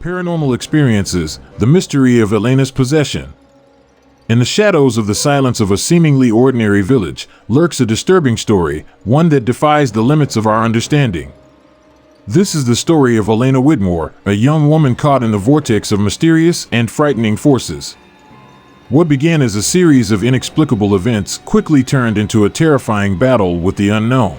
Paranormal experiences, the mystery of Elena's possession. In the shadows of the silence of a seemingly ordinary village lurks a disturbing story, one that defies the limits of our understanding. This is the story of Elena Whitmore, a young woman caught in the vortex of mysterious and frightening forces. What began as a series of inexplicable events quickly turned into a terrifying battle with the unknown.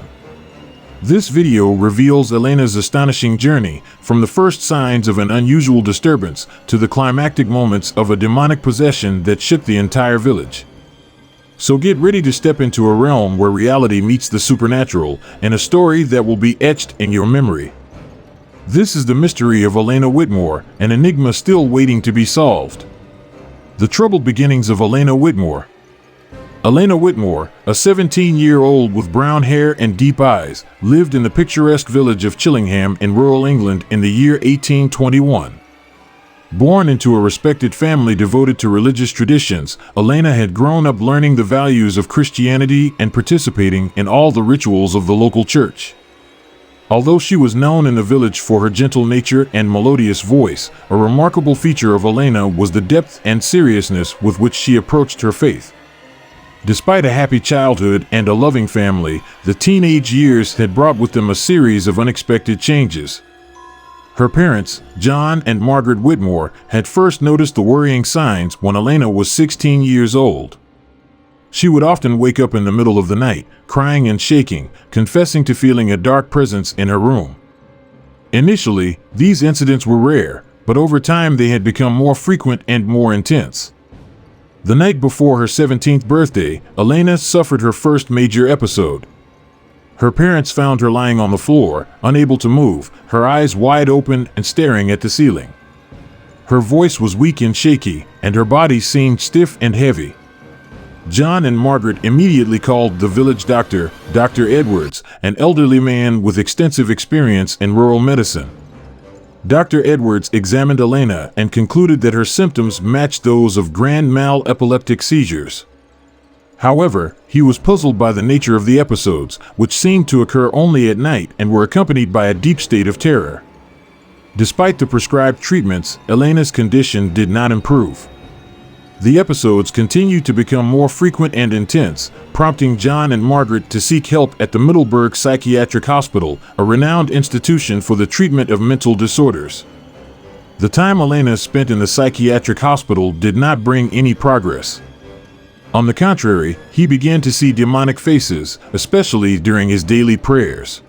This video reveals Elena's astonishing journey, from the first signs of an unusual disturbance to the climactic moments of a demonic possession that shook the entire village. So get ready to step into a realm where reality meets the supernatural, and a story that will be etched in your memory. This is the mystery of Elena Whitmore, an enigma still waiting to be solved. The troubled beginnings of Elena Whitmore. Elena Whitmore, a 17-year-old with brown hair and deep eyes, lived in the picturesque village of Chillingham in rural England in the year 1821. Born into a respected family devoted to religious traditions, Elena had grown up learning the values of Christianity and participating in all the rituals of the local church. Although she was known in the village for her gentle nature and melodious voice, a remarkable feature of Elena was the depth and seriousness with which she approached her faith. Despite a happy childhood and a loving family, the teenage years had brought with them a series of unexpected changes. Her parents, John and Margaret Whitmore, had first noticed the worrying signs when Elena was 16 years old. She would often wake up in the middle of the night, crying and shaking, confessing to feeling a dark presence in her room. Initially, these incidents were rare, but over time they had become more frequent and more intense. The night before her 17th birthday, Elena suffered her first major episode. Her parents found her lying on the floor, unable to move, her eyes wide open and staring at the ceiling. Her voice was weak and shaky, and her body seemed stiff and heavy. John and Margaret immediately called the village doctor, Dr. Edwards, an elderly man with extensive experience in rural medicine. Dr. Edwards examined Elena and concluded that her symptoms matched those of grand mal epileptic seizures. However, he was puzzled by the nature of the episodes, which seemed to occur only at night and were accompanied by a deep state of terror. Despite the prescribed treatments, Elena's condition did not improve. The episodes continued to become more frequent and intense, prompting John and Margaret to seek help at the Middleburg Psychiatric Hospital, a renowned institution for the treatment of mental disorders. The time Elena spent in the psychiatric hospital did not bring any progress. On the contrary, he began to see demonic faces, especially during his daily prayers.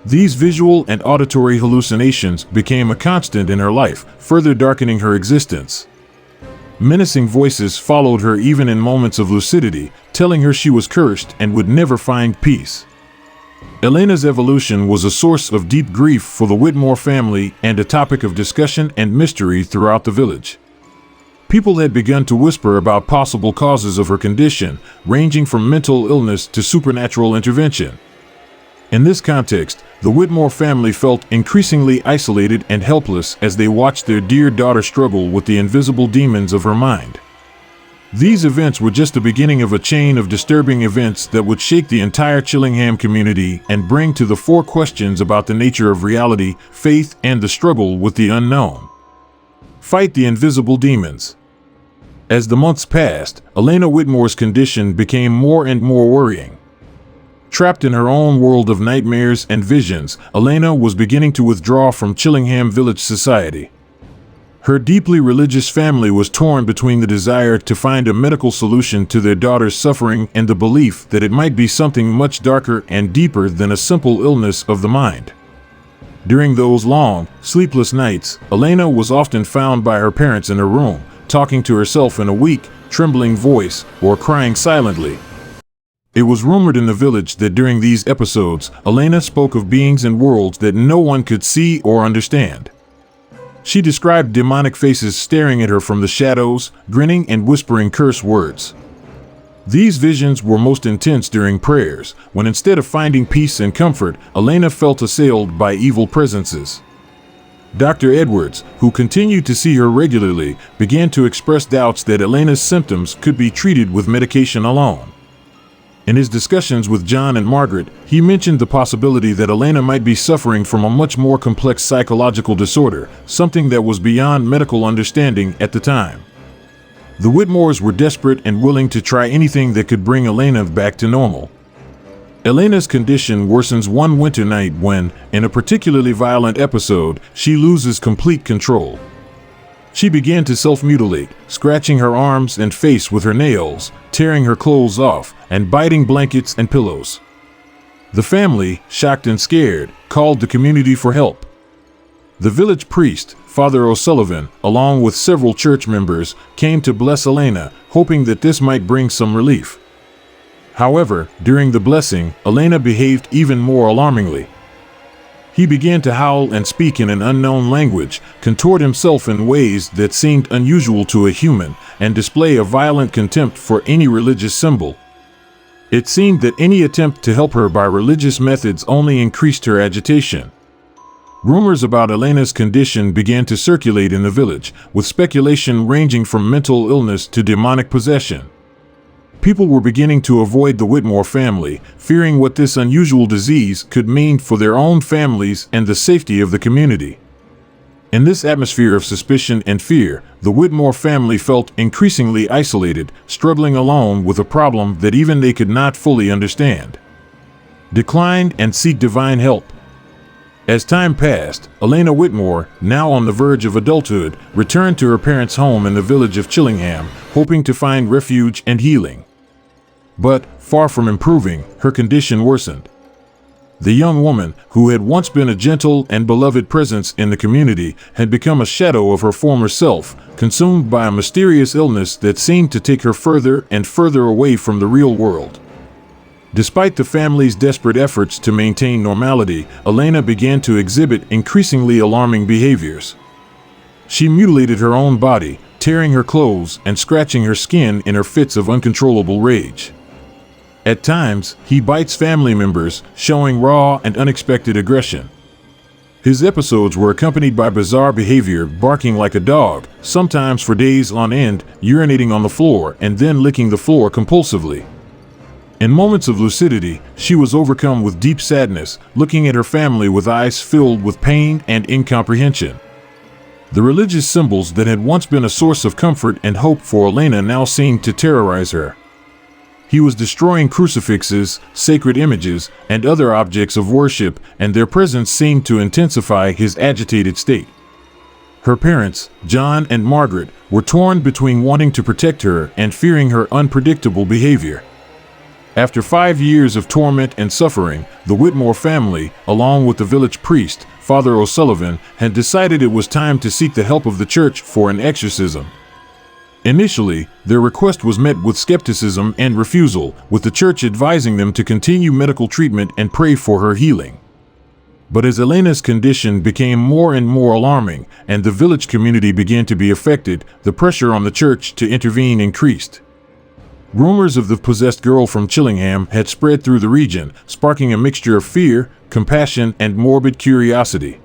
These visual and auditory hallucinations became a constant in her life, further darkening her existence. Menacing voices followed her even in moments of lucidity, telling her she was cursed and would never find peace. Elena's evolution was a source of deep grief for the Whitmore family and a topic of discussion and mystery throughout the village. People had begun to whisper about possible causes of her condition, ranging from mental illness to supernatural intervention. In this context, the Whitmore family felt increasingly isolated and helpless as they watched their dear daughter struggle with the invisible demons of her mind. These events were just the beginning of a chain of disturbing events that would shake the entire Chillingham community and bring to the fore questions about the nature of reality, faith, and the struggle with the unknown. Fight the invisible demons. As the months passed, Elena Whitmore's condition became more and more worrying. Trapped in her own world of nightmares and visions, Elena was beginning to withdraw from Chillingham village society. Her deeply religious family was torn between the desire to find a medical solution to their daughter's suffering and the belief that it might be something much darker and deeper than a simple illness of the mind. During those long, sleepless nights, Elena was often found by her parents in her room, talking to herself in a weak, trembling voice or crying silently. It was rumored in the village that during these episodes, Elena spoke of beings and worlds that no one could see or understand. She described demonic faces staring at her from the shadows, grinning and whispering curse words. These visions were most intense during prayers, when instead of finding peace and comfort, Elena felt assailed by evil presences. Dr. Edwards, who continued to see her regularly, began to express doubts that Elena's symptoms could be treated with medication alone. In his discussions with John and Margaret, he mentioned the possibility that Elena might be suffering from a much more complex psychological disorder, something that was beyond medical understanding at the time. The Whitmores were desperate and willing to try anything that could bring Elena back to normal. Elena's condition worsens one winter night when, in a particularly violent episode, she loses complete control. She began to self-mutilate, scratching her arms and face with her nails, tearing her clothes off, and biting blankets and pillows. The family, shocked and scared, called the community for help. The village priest, Father O'Sullivan, along with several church members, came to bless Elena, hoping that this might bring some relief. However, during the blessing, Elena behaved even more alarmingly. He began to howl and speak in an unknown language, contort himself in ways that seemed unusual to a human, and display a violent contempt for any religious symbol. It seemed that any attempt to help her by religious methods only increased her agitation. Rumors about Elena's condition began to circulate in the village, with speculation ranging from mental illness to demonic possession. People were beginning to avoid the Whitmore family, fearing what this unusual disease could mean for their own families and the safety of the community. In this atmosphere of suspicion and fear, the Whitmore family felt increasingly isolated, struggling alone with a problem that even they could not fully understand. Decline and seek divine help. As time passed, Elena Whitmore, now on the verge of adulthood, returned to her parents' home in the village of Chillingham, hoping to find refuge and healing. But, far from improving, her condition worsened. The young woman, who had once been a gentle and beloved presence in the community, had become a shadow of her former self, consumed by a mysterious illness that seemed to take her further and further away from the real world. Despite the family's desperate efforts to maintain normality, Elena began to exhibit increasingly alarming behaviors. She mutilated her own body, tearing her clothes and scratching her skin in her fits of uncontrollable rage. At times, he bites family members, showing raw and unexpected aggression. His episodes were accompanied by bizarre behavior, barking like a dog, sometimes for days on end, urinating on the floor and then licking the floor compulsively. In moments of lucidity, she was overcome with deep sadness, looking at her family with eyes filled with pain and incomprehension. The religious symbols that had once been a source of comfort and hope for Elena now seemed to terrorize her. He was destroying crucifixes, sacred images, and other objects of worship, and their presence seemed to intensify his agitated state. Her parents, John and Margaret, were torn between wanting to protect her and fearing her unpredictable behavior. After 5 years of torment and suffering, the Whitmore family, along with the village priest, Father O'Sullivan, had decided it was time to seek the help of the church for an exorcism. Initially, their request was met with skepticism and refusal, with the church advising them to continue medical treatment and pray for her healing. But as Elena's condition became more and more alarming, and the village community began to be affected, the pressure on the church to intervene increased. Rumors of the possessed girl from Chillingham had spread through the region, sparking a mixture of fear, compassion, and morbid curiosity.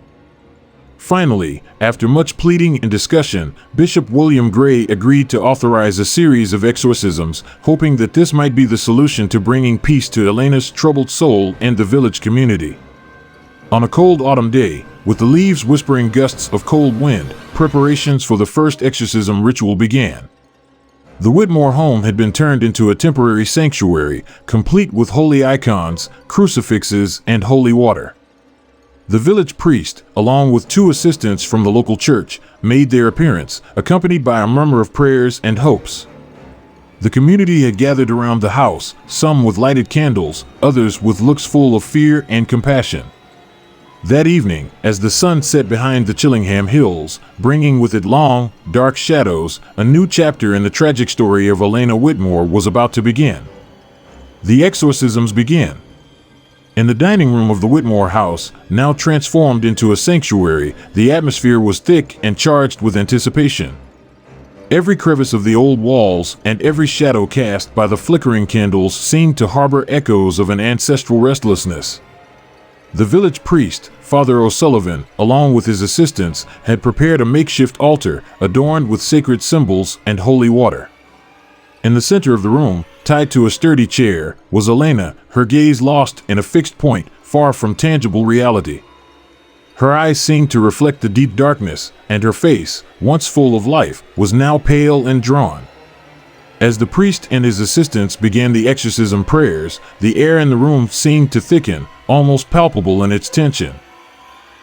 Finally, after much pleading and discussion, Bishop William Gray agreed to authorize a series of exorcisms, hoping that this might be the solution to bringing peace to Elena's troubled soul and the village community. On a cold autumn day, with the leaves whispering gusts of cold wind, preparations for the first exorcism ritual began. The Whitmore home had been turned into a temporary sanctuary, complete with holy icons, crucifixes, and holy water. The village priest, along with 2 assistants from the local church, made their appearance, accompanied by a murmur of prayers and hopes. The community had gathered around the house, some with lighted candles, others with looks full of fear and compassion. That evening, as the sun set behind the Chillingham hills, bringing with it long, dark shadows, a new chapter in the tragic story of Elena Whitmore was about to begin. The exorcisms began. In the dining room of the Whitmore house, now transformed into a sanctuary, the atmosphere was thick and charged with anticipation. Every crevice of the old walls and every shadow cast by the flickering candles seemed to harbor echoes of an ancestral restlessness. The village priest, Father O'Sullivan, along with his assistants, had prepared a makeshift altar adorned with sacred symbols and holy water. In the center of the room, tied to a sturdy chair, was Elena, her gaze lost in a fixed point, far from tangible reality. Her eyes seemed to reflect the deep darkness, and her face, once full of life, was now pale and drawn. As the priest and his assistants began the exorcism prayers, the air in the room seemed to thicken, almost palpable in its tension.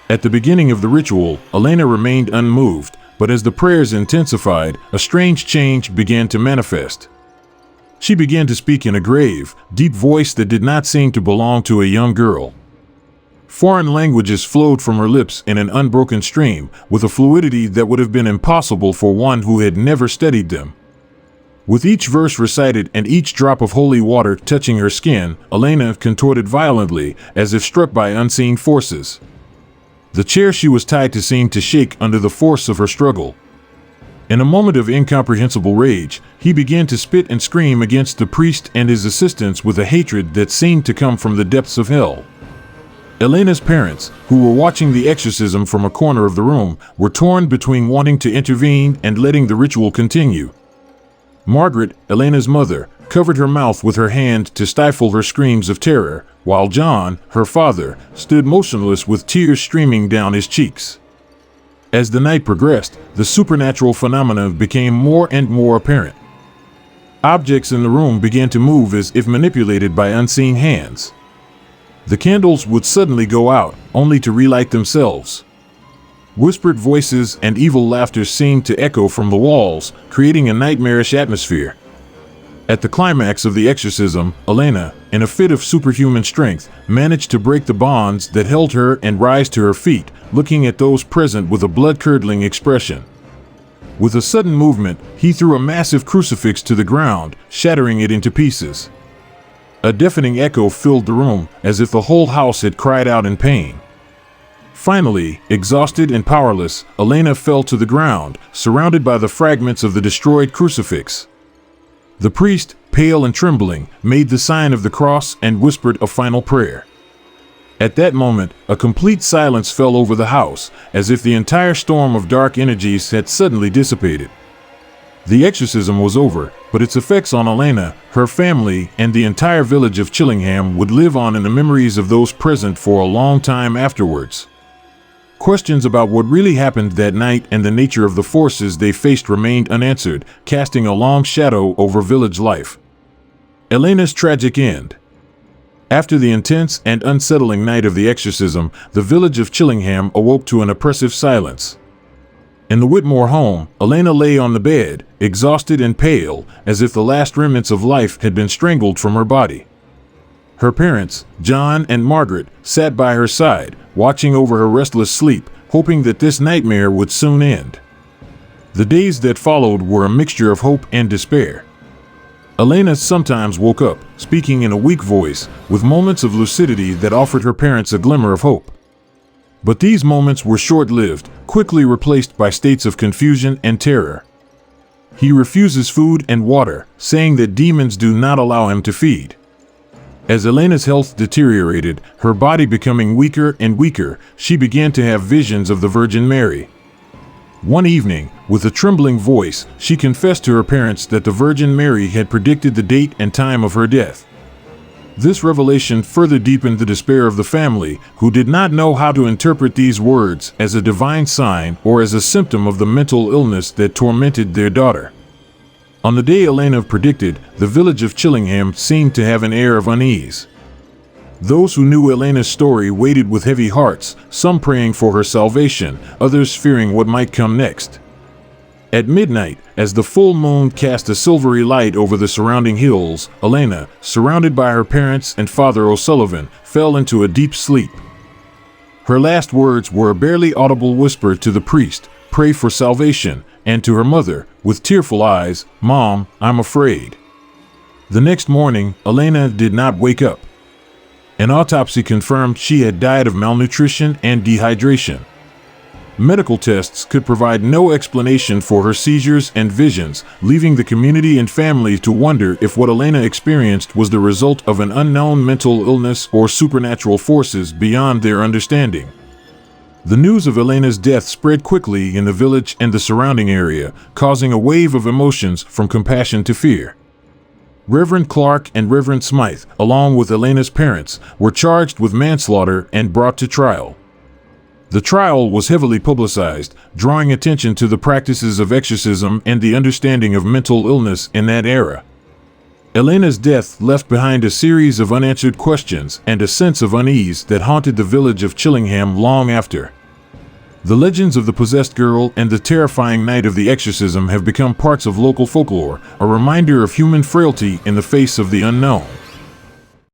At the beginning of the ritual, Elena remained unmoved, but as the prayers intensified, a strange change began to manifest. She began to speak in a grave, deep voice that did not seem to belong to a young girl. Foreign languages flowed from her lips in an unbroken stream, with a fluidity that would have been impossible for one who had never studied them. With each verse recited and each drop of holy water touching her skin, Elena contorted violently, as if struck by unseen forces. The chair she was tied to seemed to shake under the force of her struggle. In a moment of incomprehensible rage, he began to spit and scream against the priest and his assistants with a hatred that seemed to come from the depths of hell. Elena's parents, who were watching the exorcism from a corner of the room, were torn between wanting to intervene and letting the ritual continue. Margaret, Elena's mother, covered her mouth with her hand to stifle her screams of terror, while John, her father, stood motionless with tears streaming down his cheeks. As the night progressed, the supernatural phenomena became more and more apparent. Objects in the room began to move as if manipulated by unseen hands. The candles would suddenly go out, only to relight themselves. Whispered voices and evil laughter seemed to echo from the walls, creating a nightmarish atmosphere. At the climax of the exorcism, Elena, in a fit of superhuman strength, managed to break the bonds that held her and rise to her feet, looking at those present with a blood-curdling expression. With a sudden movement, he threw a massive crucifix to the ground, shattering it into pieces. A deafening echo filled the room, as if the whole house had cried out in pain. Finally, exhausted and powerless, Elena fell to the ground, surrounded by the fragments of the destroyed crucifix. The priest, pale and trembling, made the sign of the cross and whispered a final prayer. At that moment, a complete silence fell over the house, as if the entire storm of dark energies had suddenly dissipated. The exorcism was over, but its effects on Elena, her family, and the entire village of Chillingham would live on in the memories of those present for a long time afterwards. Questions about what really happened that night and the nature of the forces they faced remained unanswered, casting a long shadow over village life. Elena's tragic end. After the intense and unsettling night of the exorcism, the village of Chillingham awoke to an oppressive silence. In the Whitmore home, Elena lay on the bed, exhausted and pale, as if the last remnants of life had been strangled from her body. Her parents, John and Margaret, sat by her side, watching over her restless sleep, hoping that this nightmare would soon end. The days that followed were a mixture of hope and despair. Elena sometimes woke up, speaking in a weak voice, with moments of lucidity that offered her parents a glimmer of hope. But these moments were short-lived, quickly replaced by states of confusion and terror. He refuses food and water, saying that demons do not allow him to feed. As Elena's health deteriorated, her body becoming weaker and weaker, she began to have visions of the Virgin Mary. One evening, with a trembling voice, she confessed to her parents that the Virgin Mary had predicted the date and time of her death. This revelation further deepened the despair of the family, who did not know how to interpret these words as a divine sign or as a symptom of the mental illness that tormented their daughter. On the day Elena predicted, the village of Chillingham seemed to have an air of unease. Those who knew Elena's story waited with heavy hearts, some praying for her salvation, others fearing what might come next. At midnight, as the full moon cast a silvery light over the surrounding hills, Elena, surrounded by her parents and Father O'Sullivan, fell into a deep sleep. Her last words were a barely audible whisper to the priest, "Pray for salvation," and to her mother, with tearful eyes, "Mom, I'm afraid." The next morning, Elena did not wake up. An autopsy confirmed she had died of malnutrition and dehydration. Medical tests could provide no explanation for her seizures and visions, leaving the community and family to wonder if what Elena experienced was the result of an unknown mental illness or supernatural forces beyond their understanding. The news of Elena's death spread quickly in the village and the surrounding area, causing a wave of emotions from compassion to fear. Reverend Clark and Reverend Smythe, along with Elena's parents, were charged with manslaughter and brought to trial. The trial was heavily publicized, drawing attention to the practices of exorcism and the understanding of mental illness in that era. Elena's death left behind a series of unanswered questions and a sense of unease that haunted the village of Chillingham long after. The legends of the possessed girl and the terrifying night of the exorcism have become parts of local folklore, a reminder of human frailty in the face of the unknown.